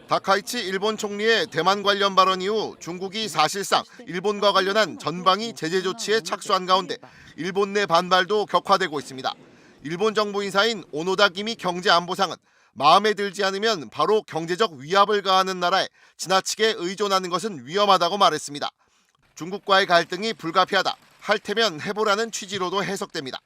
다카이치 일본 총리의 대만 관련 발언 이후 중국이 사실상 일본과 관련한 전방위 제재 조치에 착수한 가운데 일본 내 반발도 격화되고 있습니다. 일본 정부 인사인 오노다 기미 경제안보상은 마음에 들지 않으면 바로 경제적 위압을 가하는 나라에 지나치게 의존하는 것은 위험하다고 말했습니다. 중국과의 갈등이 불가피하다, 할 테면 해보라는 취지로도 해석됩니다.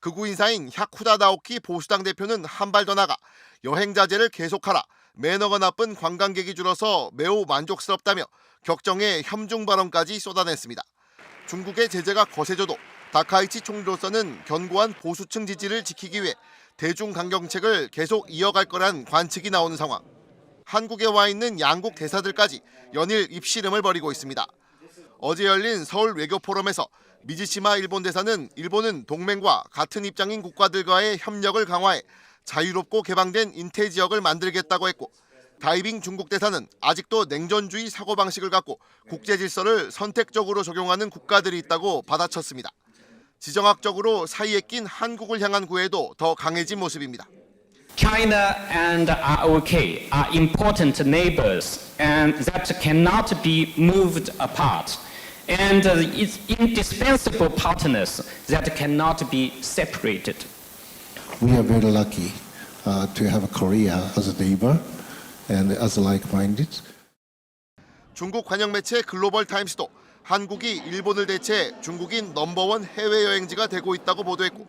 극우 인사인 야쿠다 나오키 보수당 대표는 한 발 더 나가 여행 자제를 계속하라, 매너가 나쁜 관광객이 줄어서 매우 만족스럽다며 격정의 혐중 발언까지 쏟아냈습니다. 중국의 제재가 거세져도 다카이치 총리로서는 견고한 보수층 지지를 지키기 위해 대중강경책을 계속 이어갈 거란 관측이 나오는 상황. 한국에 와 있는 양국 대사들까지 연일 입씨름을 벌이고 있습니다. 어제 열린 서울 외교포럼에서 미지시마 일본 대사는 일본은 동맹과 같은 입장인 국가들과의 협력을 강화해 자유롭고 개방된 인태 지역을 만들겠다고 했고, 다이빙 중국 대사는 아직도 냉전주의 사고방식을 갖고 국제 질서를 선택적으로 적용하는 국가들이 있다고 받아쳤습니다. 지정학적으로 사이에 낀 한국을 향한 구애도 더 강해진 모습입니다. China and ROK are important neighbors and that cannot be moved apart. And it's indispensable partners that cannot be separated. We are very lucky to have Korea as a neighbor and as like-minded. 중국 관영 매체 글로벌 타임스도 한국이 일본을 대체해 중국인 넘버원 해외여행지가 되고 있다고 보도했고,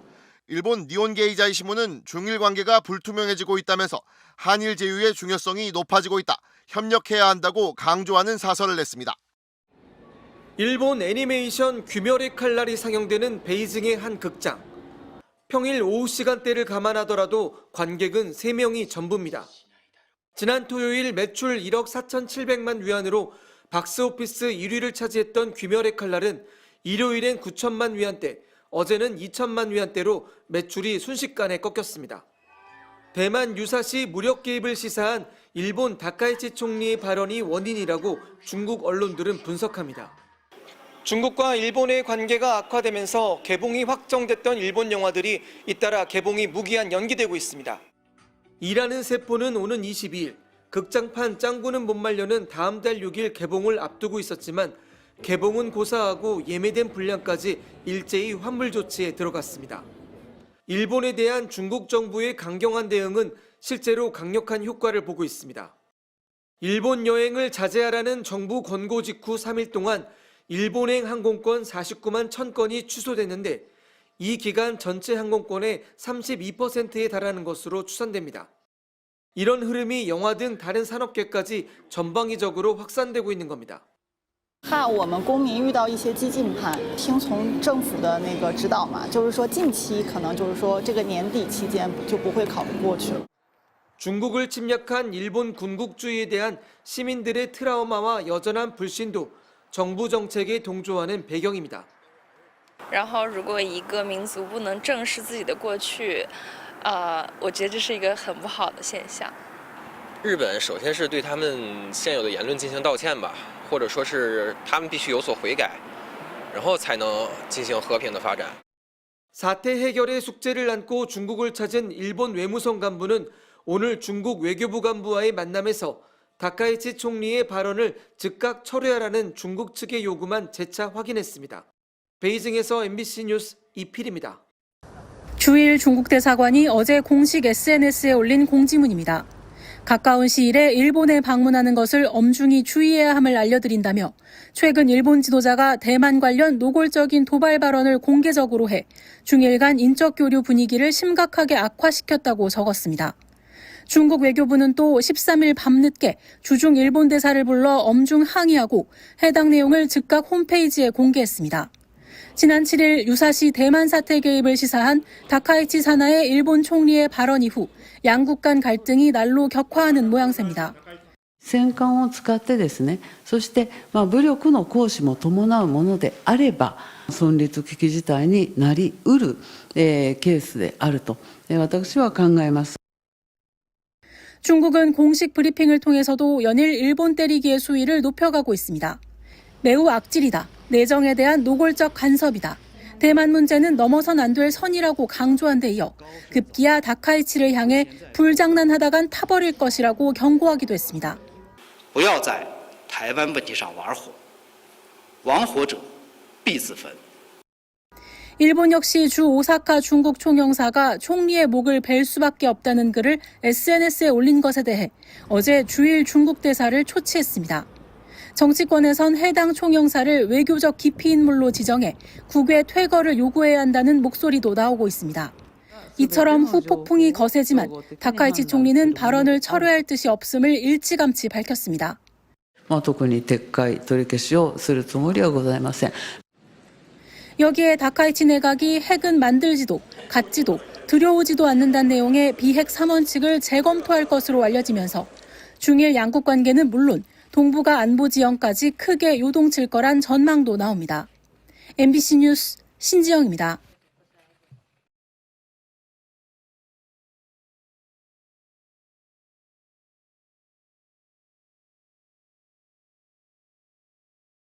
일본 니혼게이자이 신문은 중일 관계가 불투명해지고 있다면서 한일 제휴의 중요성이 높아지고 있다, 협력해야 한다고 강조하는 사설을 냈습니다. 일본 애니메이션 귀멸의 칼날이 상영되는 베이징의 한 극장. 평일 오후 시간대를 감안하더라도 관객은 3명이 전부입니다. 지난 토요일 매출 1억 4,700만 위안으로 박스오피스 1위를 차지했던 귀멸의 칼날은 일요일엔 9천만 위안대, 어제는 2천만 위안대로 매출이 순식간에 꺾였습니다. 대만 유사시 무력 개입을 시사한 일본 다카이치 총리의 발언이 원인이라고 중국 언론들은 분석합니다. 중국과 일본의 관계가 악화되면서 개봉이 확정됐던 일본 영화들이 잇따라 개봉이 무기한 연기되고 있습니다. 일하는 세포는 오는 22일, 극장판 짱구는 못 말려는 다음 달 6일 개봉을 앞두고 있었지만 개봉은 고사하고 예매된 분량까지 일제히 환불 조치에 들어갔습니다. 일본에 대한 중국 정부의 강경한 대응은 실제로 강력한 효과를 보고 있습니다. 일본 여행을 자제하라는 정부 권고 직후 3일 동안 일본행 항공권 49만 1,000건이 취소됐는데 이 기간 전체 항공권의 32%에 달하는 것으로 추산됩니다. 이런 흐름이 영화 등 다른 산업계까지 전방위적으로 확산되고 있는 겁니다. 怕我们公民遇到一些激进派，听从政府的那个指导嘛，就是说近期可能就是说这个年底期间就不会考虑过去了。 중국을 침략한 일본 군국주의에 대한 시민들의 트라우마와 여전한 불신도 정부 정책에 동조하는 배경입니다. 然后如果一个民族不能正视自己的过去，我觉得这是一个很不好的现象。日本首先是对他们现有的言论进行道歉吧，或者说是他们必须有所悔改，然后才能进行和平的发展。 사태 해결의 숙제를 안고 중국을 찾은 일본 외무성 간부는 오늘 중국 외교부 간부와의 만남에서 다카이치 총리의 발언을 즉각 철회하라는 중국 측의 요구만 재차 확인했습니다. 베이징에서 MBC 뉴스 이필입니다. 주일 중국 대사관이 어제 공식 SNS에 올린 공지문입니다. 가까운 시일에 일본에 방문하는 것을 엄중히 주의해야 함을 알려드린다며 최근 일본 지도자가 대만 관련 노골적인 도발 발언을 공개적으로 해 중일 간 인적 교류 분위기를 심각하게 악화시켰다고 적었습니다. 중국 외교부는 또 13일 밤늦게 주중 일본 대사를 불러 엄중 항의하고 해당 내용을 즉각 홈페이지에 공개했습니다. 지난 7일 유사시 대만 사태 개입을 시사한 다카이치 사나의 일본 총리의 발언 이후 양국 간 갈등이 날로 격화하는 모양새입니다. 戦艦を使ってですね、そして武力の行使も伴うものであれば存立危機事態になりうるケースであると私は考えます。 중국은 공식 브리핑을 통해서도 연일 일본 때리기의 수위를 높여가고 있습니다. 매우 악질이다. 내정에 대한 노골적 간섭이다. 대만 문제는 넘어선 안 될 선이라고 강조한 데 이어 급기야 다카이치를 향해 불장난하다간 타버릴 것이라고 경고하기도 했습니다. 不要在台湾问题上玩火，玩火者必自焚。 일본 역시 주 오사카 중국 총영사가 총리의 목을 벨 수밖에 없다는 글을 SNS에 올린 것에 대해 어제 주일 중국 대사를 초치했습니다. 정치권에선 해당 총영사를 외교적 기피 인물로 지정해 국외 퇴거를 요구해야 한다는 목소리도 나오고 있습니다. 이처럼 후폭풍이 거세지만 다카이치 총리는 발언을 철회할 뜻이 없음을 일찌감치 밝혔습니다. 特に撤回取り消しをするつもりはございません。 여기에 다카이치 내각이 핵은 만들지도 갖지도 들여오지도 않는다는 내용의 비핵 3원칙을 재검토할 것으로 알려지면서 중일 양국 관계는 물론 동북아 안보 지형까지 크게 요동칠 거란 전망도 나옵니다. MBC 뉴스 신지영입니다.